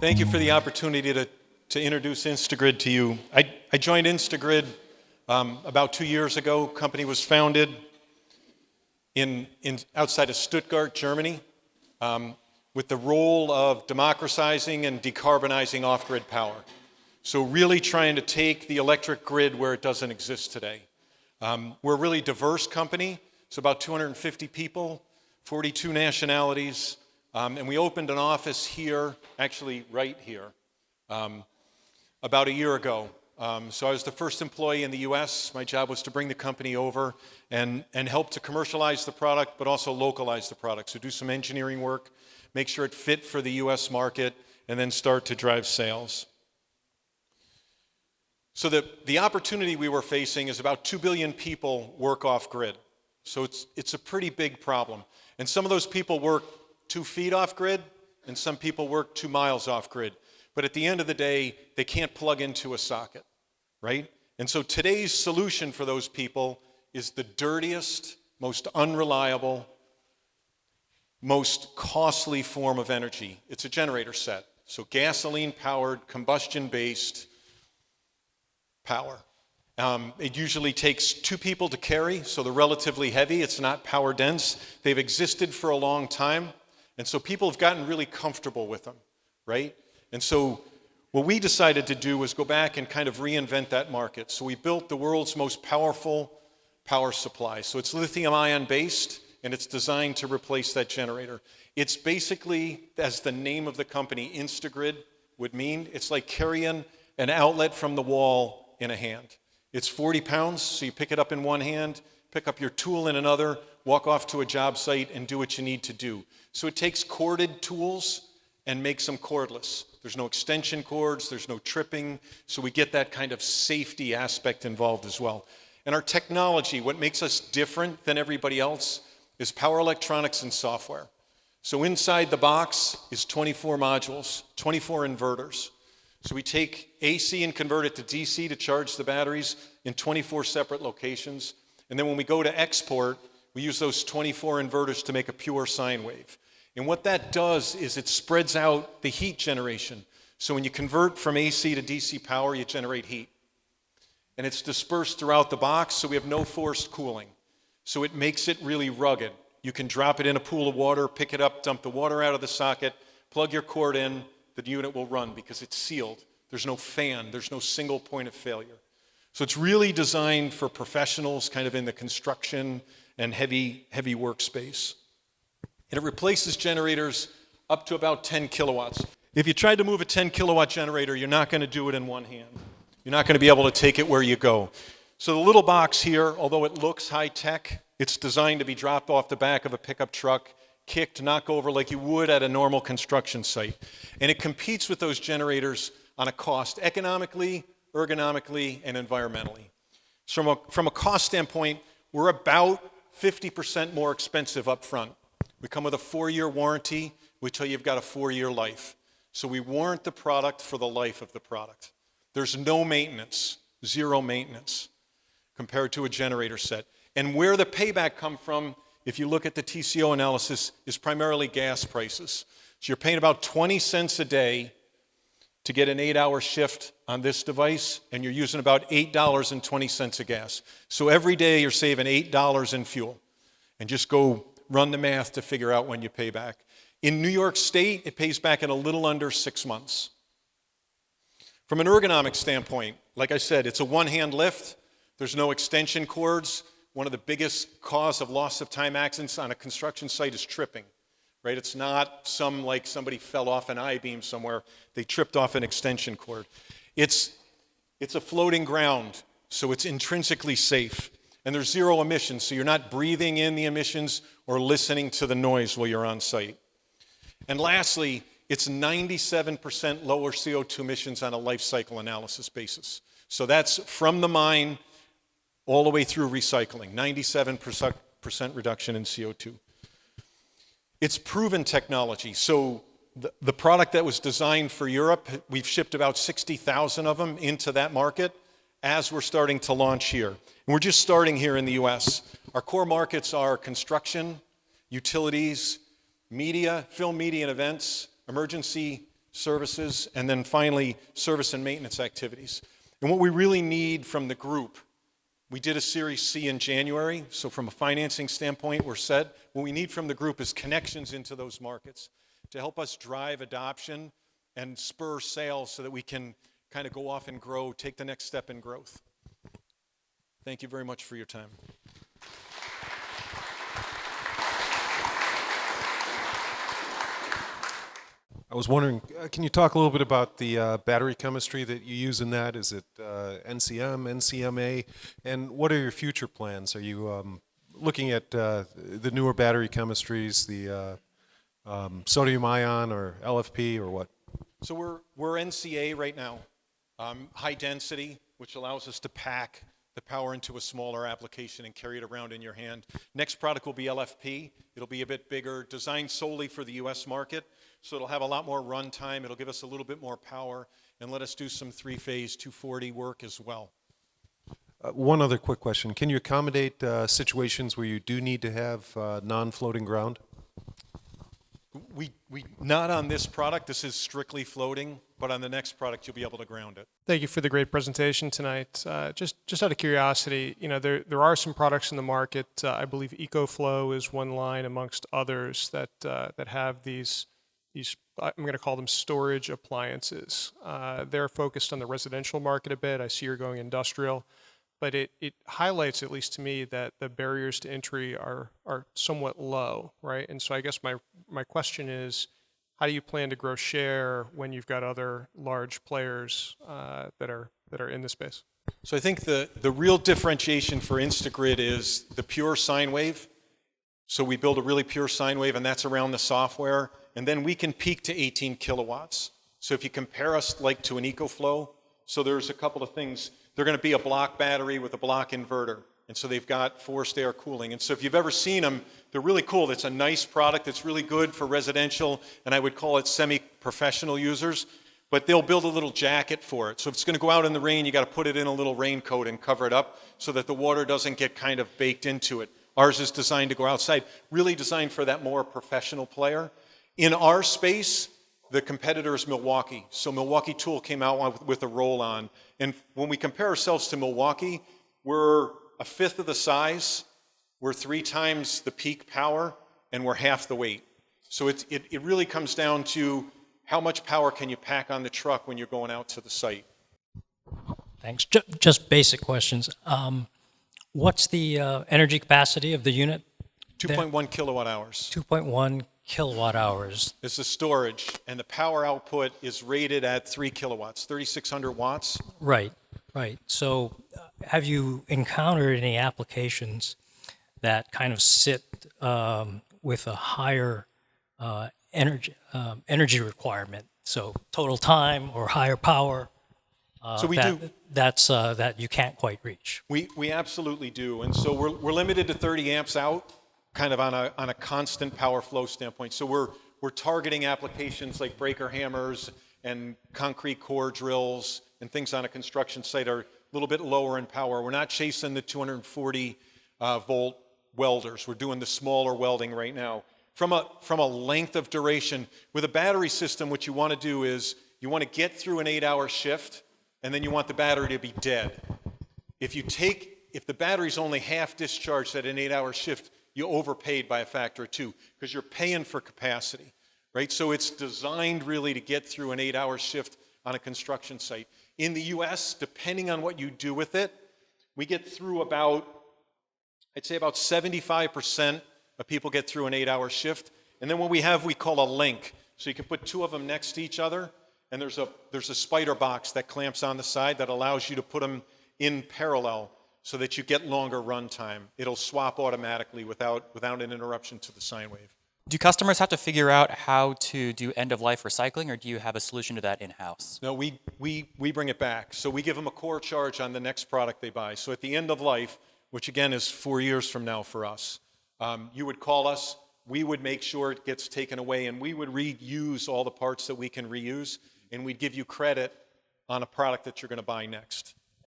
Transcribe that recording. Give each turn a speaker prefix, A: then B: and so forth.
A: Thank you for the opportunity to introduce Instagrid to you. I joined Instagrid about 2 years ago. The company was founded outside of Stuttgart, Germany, with the role of democratizing and decarbonizing off-grid power. So really trying to take the electric grid where it doesn't exist today. We're a really diverse company. It's about 250 people, 42 nationalities, and we opened an office here, actually right here, about a year ago. So I was the first employee in the US. My job was to bring the company over and help to commercialize the product, but also localize the product. So do some engineering work, make sure it fit for the US market, and then start to drive sales. So the opportunity we were facing is about 2 billion people work off grid. So it's a pretty big problem. And some of those people work 2 feet off grid, and some people work 2 miles off grid. But at the end of the day, they can't plug into a socket, right? And so today's solution for those people is the dirtiest, most unreliable, most costly form of energy. It's a generator set. So gasoline-powered, combustion-based power. It usually takes 2 people to carry, so they're relatively heavy. It's not power dense. They've existed for a long time, and so people have gotten really comfortable with them, right? And so what we decided to do was go back and kind of reinvent that market. So we built the world's most powerful power supply. So it's lithium-ion based, and it's designed to replace that generator. It's basically, as the name of the company, Instagrid, would mean, it's like carrying an outlet from the wall in a hand. It's 40 pounds, so you pick it up in one hand, pick up your tool in another, walk off to a job site and do what you need to do. So it takes corded tools and makes them cordless. There's no extension cords, there's no tripping, so we get that kind of safety aspect involved as well. And our technology, what makes us different than everybody else, is power electronics and software. So inside the box is 24 modules, 24 inverters. So we take AC and convert it to DC to charge the batteries in 24 separate locations. And then when we go to export, we use those 24 inverters to make a pure sine wave. And what that does is it spreads out the heat generation. So when you convert from AC to DC power, you generate heat. And it's dispersed throughout the box, so we have no forced cooling. So it makes it really rugged. You can drop it in a pool of water, pick it up, dump the water out of the socket, plug your cord in, the unit will run because it's sealed. There's no fan, there's no single point of failure. So it's really designed for professionals kind of in the construction and heavy workspace. And it replaces generators up to about 10 kilowatts. If you tried to move a 10 kilowatt generator, you're not going to do it in one hand. You're not going to be able to take it where you go. So the little box here, although it looks high tech, it's designed to be dropped off the back of a pickup truck, kicked, knock over like you would at a normal construction site. And it competes with those generators on a cost, economically, ergonomically, and environmentally. So from a cost standpoint, we're about 50% more expensive up front. We come with a 4-year warranty. We tell you you've got a 4-year life. So we warrant the product for the life of the product. There's no maintenance, 0 maintenance, compared to a generator set. And where the payback comes from, if you look at the TCO analysis, is primarily gas prices. So you're paying about 20 cents a day to get an 8-hour shift on this device, and you're using about $8.20 of gas. So every day you're saving $8 in fuel. And just go run the math to figure out when you pay back. In New York State, it pays back in a little under 6 months. From an ergonomic standpoint, like I said, it's a one-hand lift. There's no extension cords. One of the biggest cause of loss of time accidents on a construction site is tripping, right? It's not like somebody fell off an I-beam somewhere. They tripped off an extension cord. It's a floating ground, so it's intrinsically safe. And there's 0 emissions, so you're not breathing in the emissions or listening to the noise while you're on site. And lastly, it's 97% lower CO2 emissions on a life cycle analysis basis. So that's from the mine all the way through recycling, 97% reduction in CO2. It's proven technology. So the product that was designed for Europe, we've shipped about 60,000 of them into that market as we're starting to launch here. And we're just starting here in the US. Our core markets are construction, utilities, media, film, media, and events, emergency services, and then finally service and maintenance activities. And what we really need from the group, we did a Series C in January, so from a financing standpoint, we're set. What we need from the group is connections into those markets to help us drive adoption and spur sales so that we can kind of go off and grow, take the next step in growth. Thank you very much for your time.
B: I was wondering, can you talk a little bit about the battery chemistry that you use in that? Is it NCM, NCMA, and what are your future plans? Are you looking at the newer battery chemistries, the sodium ion or LFP or what?
A: So we're NCA right now, high density, which allows us to pack the power into a smaller application and carry it around in your hand. Next product will be LFP. It'll be a bit bigger, designed solely for the US market. So it'll have a lot more run time. It'll give us a little bit more power and let us do some three-phase 240 work as well.
B: One other quick question. Can you accommodate situations where you do need to have non-floating ground?
A: We not on this product. This is strictly floating, but on the next product, you'll be able to ground it.
C: Thank you for the great presentation tonight. Just out of curiosity, there are some products in the market. I believe EcoFlow is one line amongst others that have these I'm going to call them storage appliances. They're focused on the residential market a bit. I see you're going industrial, but it highlights, at least to me, that the barriers to entry are somewhat low, right? And so I guess my question is, how do you plan to grow share when you've got other large players that are in the space?
A: So I think the real differentiation for Instagrid is the pure sine wave. So we build a really pure sine wave, and that's around the software. And then we can peak to 18 kilowatts. So if you compare us like to an EcoFlow, so there's a couple of things. They're going to be a block battery with a block inverter. And so they've got forced air cooling. And so if you've ever seen them, they're really cool. It's a nice product. It's really good for residential, and I would call it semi-professional users. But they'll build a little jacket for it. So if it's going to go out in the rain, you got to put it in a little raincoat and cover it up so that the water doesn't get kind of baked into it. Ours is designed to go outside, really designed for that more professional player. In our space, the competitor is Milwaukee. So Milwaukee Tool came out with a roll-on. And when we compare ourselves to Milwaukee, we're a fifth of the size, we're 3 times the peak power, and we're half the weight. So it really comes down to how much power can you pack on the truck when you're going out to the site.
D: Thanks. Just basic questions. What's the energy capacity of the unit?
A: 2.1 kilowatt hours.
D: 2.1 kilowatt hours.
A: Is the storage, and the power output is rated at 3 kilowatts, 3,600 watts.
D: Right. So have you encountered any applications that kind of sit with a higher energy requirement? So total time or higher power?
A: So we do.
D: That you can't quite reach.
A: We absolutely do, and so we're limited to 30 amps out, kind of on a constant power flow standpoint. So we're targeting applications like breaker hammers and concrete core drills and things on a construction site are a little bit lower in power. We're not chasing the 240 volt welders. We're doing the smaller welding right now. From a length of duration, with a battery system, what you want to do is you want to get through an 8-hour shift, and then you want the battery to be dead. If the battery's only half discharged at an 8-hour shift, you overpaid by a factor of 2 because you're paying for capacity, right? So it's designed really to get through an 8-hour shift on a construction site. In the US, depending on what you do with it, we get through I'd say about 75% of people get through an 8-hour shift. And then what we call a link. So you can put 2 of them next to each other, and there's a spider box that clamps on the side that allows you to put them in parallel so that you get longer run time. It'll swap automatically without an interruption to the sine wave.
E: Do customers have to figure out how to do end-of-life recycling, or do you have a solution to that in-house?
A: No, we bring it back. So we give them a core charge on the next product they buy. So at the end of life, which again is 4 years from now for us, you would call us, we would make sure it gets taken away, and we would reuse all the parts that we can reuse, and we'd give you credit on a product that you're going to buy next.